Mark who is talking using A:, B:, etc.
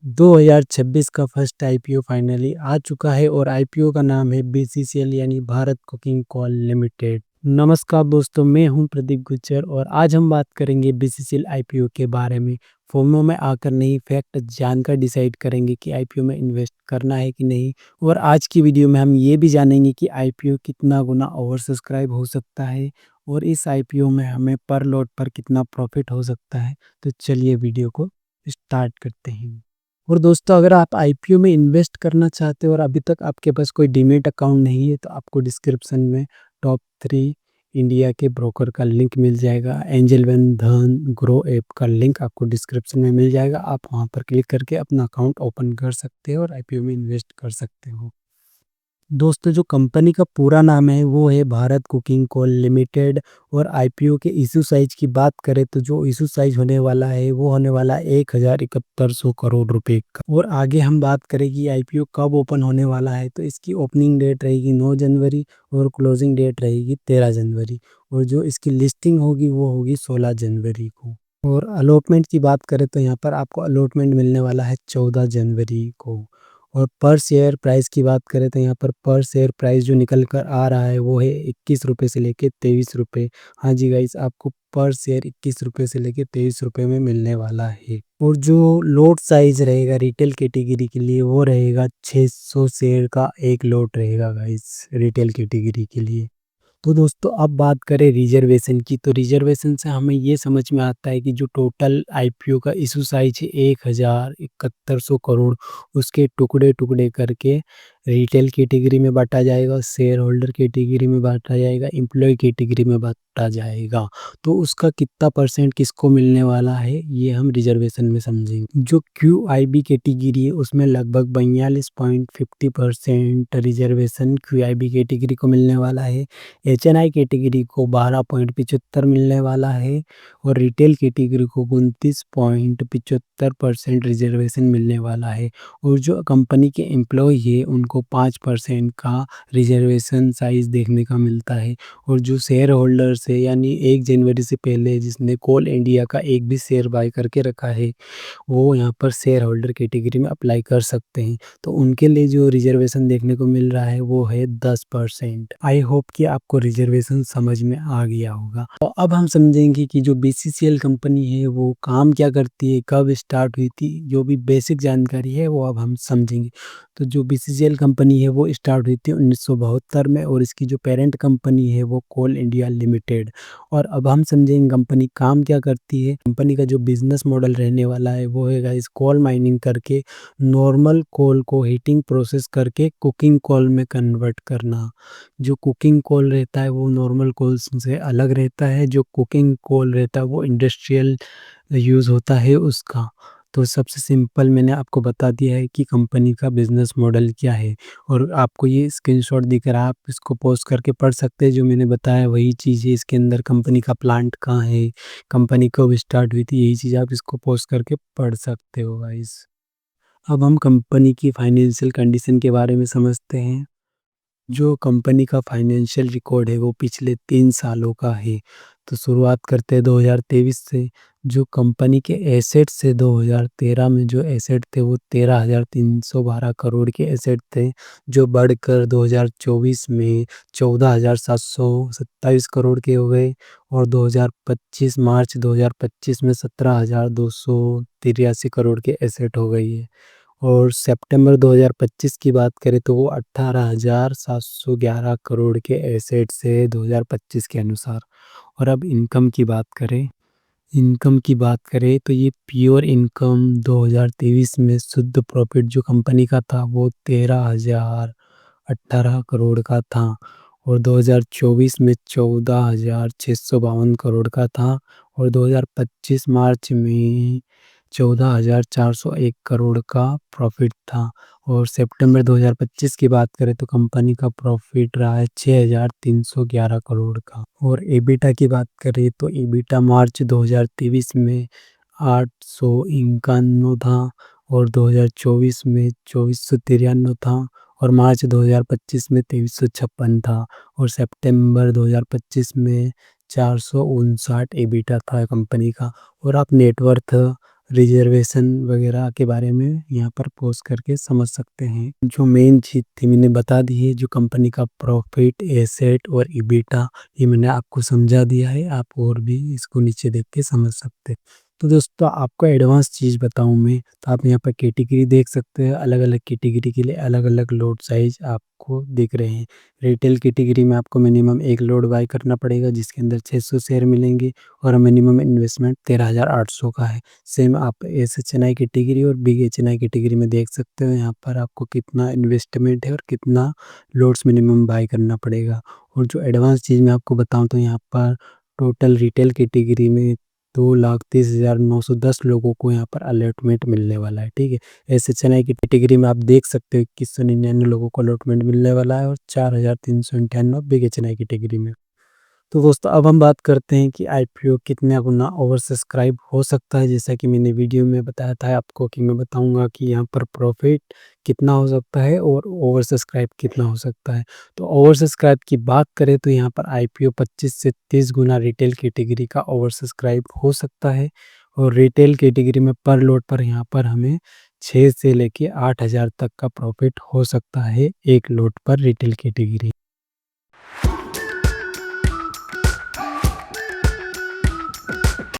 A: 2026 का first IPO finally आ चुका है और आईपीओ का नाम है बीसीसीएल यानी भारत कुकिंग कोल लिमिटेड। नमस्कार दोस्तों, मैं हूं प्रदीप गुज्जर और आज हम बात करेंगे बीसीसीएल आईपीओ के बारे में। फोमो में आकर नहीं, फैक्ट जानकर डिसाइड करेंगे कि आईपीओ में इन्वेस्ट करना है कि नहीं। और आज की वीडियो में हम ये भी जानेंगे कि आईपीओ कितना गुना ओवर सब्सक्राइब हो सकता है और इस आईपीओ में हमें पर लॉट पर कितना प्रॉफिट हो सकता है। तो चलिए वीडियो को स्टार्ट करते हैं। और दोस्तों, अगर आप आईपीओ में इन्वेस्ट करना चाहते हो और अभी तक आपके पास कोई डीमैट अकाउंट नहीं है तो आपको डिस्क्रिप्शन में टॉप 3 इंडिया के ब्रोकर का लिंक मिल जाएगा। एंजल वन धन ग्रो ऐप का लिंक आपको डिस्क्रिप्शन में मिल जाएगा। आप वहां पर क्लिक करके अपना अकाउंट ओपन कर सकते हो और आईपीओ में इन्वेस्ट कर सकते हो। दोस्तों, जो कंपनी का पूरा नाम है वो है भारत कुकिंग कोल लिमिटेड। और आईपीओ के इशू साइज की बात करें तो जो इशू साइज होने वाला है वो होने वाला है 1,7100 करोड़ रुपए का। और आगे हम बात करें कि आईपीओ कब ओपन होने वाला है तो इसकी ओपनिंग डेट रहेगी 9 जनवरी और क्लोजिंग डेट रहेगी 13 जनवरी। और जो इसकी लिस्टिंग होगी वो होगी 16 जनवरी को। और अलॉटमेंट की बात करें तो यहाँ पर आपको अलॉटमेंट मिलने वाला है 14 जनवरी को। और पर शेयर प्राइस की बात करें तो यहाँ पर शेयर प्राइस जो निकल कर आ रहा है वो है 21 रुपये से लेके 23 रुपये। हाँ जी गाइस, आपको पर शेयर 21 रुपये से लेके 23 रुपये में मिलने वाला है। और जो लोट साइज रहेगा रिटेल कैटेगरी के लिए वो रहेगा 600 शेयर का एक लोट रहेगा गाइस, रिटेल कैटेगरी के लिए। तो दोस्तों, अब बात करें रिजर्वेशन की तो रिजर्वेशन से हमें ये समझ में आता है कि जो टोटल आईपीओ का इशू साइज है 1,7100 करोड़, उसके टुकड़े टुकड़े करके रिटेल कैटेगरी में बांटा जाएगा, शेयर होल्डर कैटेगरी में बांटा जाएगा, एम्प्लॉय कैटेगरी में बांटा जाएगा। तो उसका कितना परसेंट किसको मिलने वाला है ये हम रिजर्वेशन में समझेंगे। जो क्यू आई बी कैटेगरी है उसमें लगभग 42.50% reservation Q I B category को मिलने वाला है। एचएनआई कैटेगरी को 12.75 मिलने वाला है और रिटेल कैटेगरी को 29.75% रिजर्वेशन मिलने वाला है। और जो कंपनी के एम्प्लॉय है उनको 5% का रिजर्वेशन साइज देखने का मिलता है। और जो शेयर होल्डर्स है यानी 1 जनवरी से पहले जिसने कोल इंडिया का एक भी शेयर बाय करके रखा है वो यहाँ पर शेयर होल्डर कैटेगरी में अप्लाई कर सकते हैं। तो उनके लिए जो रिजर्वेशन देखने को मिल रहा है वो है 10%। आई होप कि आपको रिजर्वेशन समझ में आ गया होगा। तो अब हम समझेंगे कि जो बीसीसीएल कंपनी है वो काम क्या करती है, कब स्टार्ट हुई थी, जो भी बेसिक जानकारी है वो अब हम समझेंगे। तो जो बीसीसीएल कंपनी है वो स्टार्ट हुई थी 1972 में और इसकी जो पेरेंट कंपनी है वो कोल इंडिया लिमिटेड। और अब हम समझेंगे कंपनी काम क्या करती है। कंपनी का जो बिजनेस मॉडल रहने वाला है वो है गाइस कोल माइनिंग करके नॉर्मल कोल को हीटिंग प्रोसेस करके कुकिंग कोल में कन्वर्ट करना। जो कुकिंग कोल रहता है वो नॉर्मल कोल से अलग रहता है। जो कुकिंग कोल रहता है वो इंडस्ट्रियल यूज़ होता है उसका। तो सबसे सिंपल मैंने आपको बता दिया है कि कंपनी का बिजनेस मॉडल क्या है। और आपको ये स्क्रीनशॉट दिख रहा है, आप इसको पॉज करके पढ़ सकते हैं। जो मैंने बताया वही चीज़ है इसके अंदर। कंपनी का प्लांट कहाँ है, कंपनी कब स्टार्ट हुई थी, यही चीज़ आप इसको पॉज करके पढ़ सकते हो गाइस। अब हम कंपनी की फाइनेंशियल कंडीशन के बारे में समझते हैं। जो कंपनी का फाइनेंशियल रिकॉर्ड है वो पिछले 3 सालों का है। तो शुरुआत करते हैं 2023 से। जो कंपनी के एसेट्स थे 2013 में, जो एसेट थे वो 13,312 करोड़ के एसेट थे, जो बढ़कर 2024 में 14,727 करोड़ के हो गए। और 2025 मार्च 2025 में 17,283 करोड़ के एसेट हो गई है। और सितंबर 2025 की बात करें तो वो 18,711 करोड़ के एसेट्स है 2025 के अनुसार। और अब इनकम की बात करें तो ये प्योर इनकम 2023 में शुद्ध प्रॉफिट जो कंपनी का था वो 13,018 करोड़ का था। और 2024 में 14,652 करोड़ का था। और 2025 मार्च में 14,401 करोड़ का प्रॉफिट था। और सितंबर 2025 की बात करें तो कंपनी का प्रॉफिट रहा है 6,311 करोड़ का। और एबिटा की बात करें तो एबिटा मार्च 2023 में 851 था और 2024 में 2493 था। और मार्च 2025 में 2356 था। और सितंबर 2025 में 459 एबिटा था कंपनी का। और आप नेटवर्थ रिजर्वेशन वगैरह के बारे में यहाँ पर पॉज़ करके समझ सकते हैं। जो मेन चीज़ थी मैंने बता दी है, जो कंपनी का प्रॉफ़िट, एसेट और ईबिटा ये मैंने आपको समझा दिया है, आप और भी इसको नीचे देख के समझ सकते हैं। तो दोस्तों आपको एडवांस चीज़ बताऊँ मैं, तो आप यहाँ पर कैटेगरी देख सकते हैं, अलग-अलग कैटेगरी के लिए अलग-अलग लॉट साइज़ आपको दिख रहे हैं। रिटेल कैटेगरी में आपको मिनिमम 1 लॉट बाय करना पड़ेगा जिसके अंदर 600 शेयर मिलेंगे और मिनिमम इन्वेस्टमेंट 13,800 का है। सेम आप एसएचएनआई कैटेगरी और बिग एचएनआई कैटेगरी में देख सकते हो, यहाँ पर आपको कितना इन्वेस्टमेंट है और कितना लॉट्स मिनिमम बाय करना पड़ेगा। और जो एडवांस चीज़ मैं आपको बताऊँ तो यहाँ पर टोटल रिटेल कैटेगरी में 2,30,910 लोगों को यहाँ पर अलॉटमेंट मिलने वाला है, ठीक है। एसएचएनआई की कैटेगरी में आप देख सकते हो 2199 लोगों को अलॉटमेंट मिलने वाला है और 4,398 बिग एचएनआई कैटेगरी में। तो दोस्तों अब हम बात करते हैं कि आईपीओ कितने गुना ओवर सब्सक्राइब हो सकता है। जैसा कि मैंने वीडियो में बताया था आपको कि मैं बताऊंगा कि यहाँ पर प्रॉफिट कितना हो सकता है और ओवर सब्सक्राइब कितना हो सकता है। तो ओवर सब्सक्राइब की बात करें तो यहाँ पर आईपीओ 25 से 30 गुना रिटेल कैटेगरी का ओवर सब्सक्राइब हो सकता है और रिटेल कैटेगरी में पर लॉट पर यहाँ पर हमें 6 से लेके 8,000 तक का प्रॉफिट हो सकता है एक लॉट पर रिटेल कैटेगरी।